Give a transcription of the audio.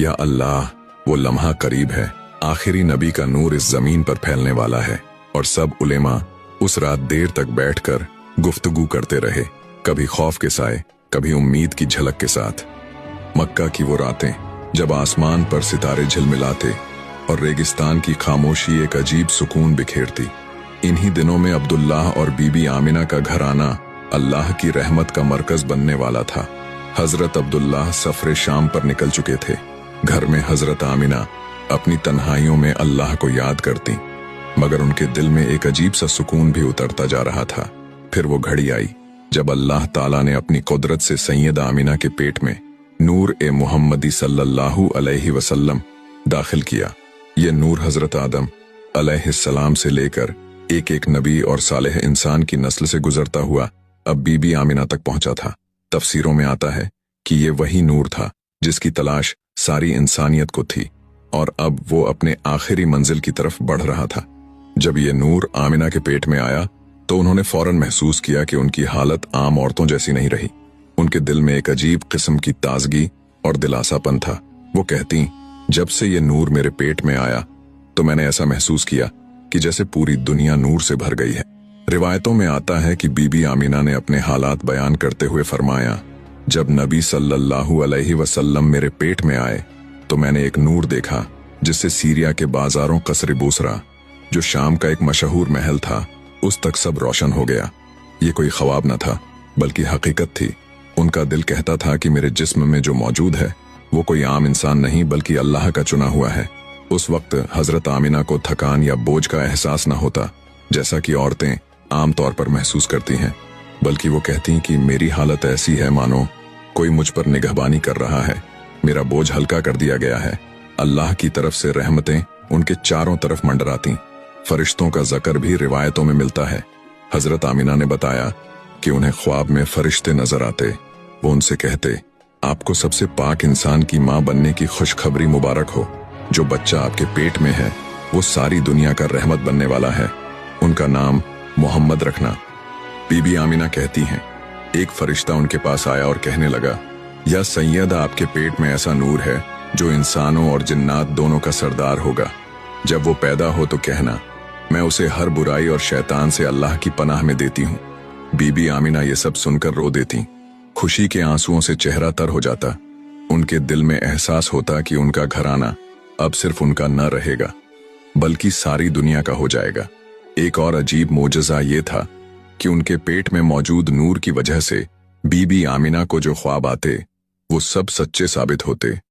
या अल्लाह, वो लम्हा करीब है, आखिरी नबी का नूर इस जमीन पर फैलने वाला है। और सब उलेमा उस रात देर तक बैठकर गुफ्तगू करते रहे, कभी खौफ के साए, कभी उम्मीद की झलक के साथ। मक्का की वो रातें जब आसमान पर सितारे झिलमिलाते और रेगिस्तान की खामोशी एक अजीब सुकून बिखेरती। इन्हीं दिनों में अब्दुल्लाह और बीबी आमिना का घर आना अल्लाह की रहमत का मरकज बनने वाला था। हजरत अब्दुल्लाह सफरे शाम पर निकल चुके थे। घर में हजरत आमिना अपनी तन्हाइयों में अल्लाह को याद करती, मगर उनके दिल में एक अजीब सा सुकून भी उतरता जा रहा था। फिर वो घड़ी आई जब अल्लाह ताला ने अपनी कुदरत से सैयदा आमिना के पेट में नूर ए मुहम्मदी सल्लल्लाहु अलैहि वसल्लम दाखिल किया। ये नूर हजरत आदम अलैहिस्सलाम से लेकर एक एक नबी और सालेह इंसान की नस्ल से गुजरता हुआ अब बीबी आमिना तक पहुंचा था। तफसीरों में आता है कि ये वही नूर था जिसकी तलाश सारी इंसानियत को थी, और अब वो अपने आखिरी मंजिल की तरफ बढ़ रहा था। जब ये नूर आमिना के पेट में आया तो उन्होंने फौरन महसूस किया कि उनकी हालत आम औरतों जैसी नहीं रही। उनके दिल में एक अजीब किस्म की ताजगी और दिलासापन था। वो कहती, जब से ये नूर मेरे पेट में आया तो मैंने ऐसा महसूस किया कि जैसे पूरी दुनिया नूर से भर गई है। रिवायतों में आता है कि बीबी आमिना ने अपने हालात बयान करते हुए फरमाया, जब नबी सल्लल्लाहु अलैहि वसल्लम मेरे पेट में आए तो मैंने एक नूर देखा जिससे सीरिया के बाजारों कसर बूसरा, जो शाम का एक मशहूर महल था, उस तक सब रोशन हो गया। ये कोई ख्वाब न था बल्कि हकीकत थी। उनका दिल कहता था कि मेरे जिस्म में जो मौजूद है वो कोई आम इंसान नहीं बल्कि अल्लाह का चुना हुआ है। उस वक्त हजरत आमिना को थकान या बोझ का एहसास न होता जैसा कि औरतें आम तौर पर महसूस करती हैं, बल्कि वो कहती कि मेरी हालत ऐसी है मानो कोई मुझ पर निगहबानी कर रहा है। मेरा बोझ हल्का कर दिया गया है। अल्लाह की तरफ से रहमतें उनके चारों तरफ मंडराती। फरिश्तों का जिक्र भी रिवायतों में मिलता है। हजरत आमिना ने बताया कि उन्हें ख्वाब में फरिश्ते नजर आते। वो उनसे कहते, आपको सबसे पाक इंसान की मां बनने की खुशखबरी मुबारक हो। जो बच्चा आपके पेट में है वो सारी दुनिया का रहमत बनने वाला है। उनका नाम मोहम्मद रखना। बीबी आमिना कहती हैं, एक फरिश्ता उनके पास आया और कहने लगा, या सैयदा, आपके पेट में ऐसा नूर है जो इंसानों और जिन्नात दोनों का सरदार होगा। जब वो पैदा हो तो कहना, मैं उसे हर बुराई और शैतान से अल्लाह की पनाह में देती हूँ। बीबी आमिना ये सब सुनकर रो देती। खुशी के आंसुओं से चेहरा तर हो जाता। उनके दिल में एहसास होता कि उनका घराना अब सिर्फ उनका न रहेगा बल्कि सारी दुनिया का हो जाएगा। एक और अजीब मोजज़ा ये था कि उनके पेट में मौजूद नूर की वजह से बीबी आमिना को जो ख्वाब आते वो सब सच्चे साबित होते।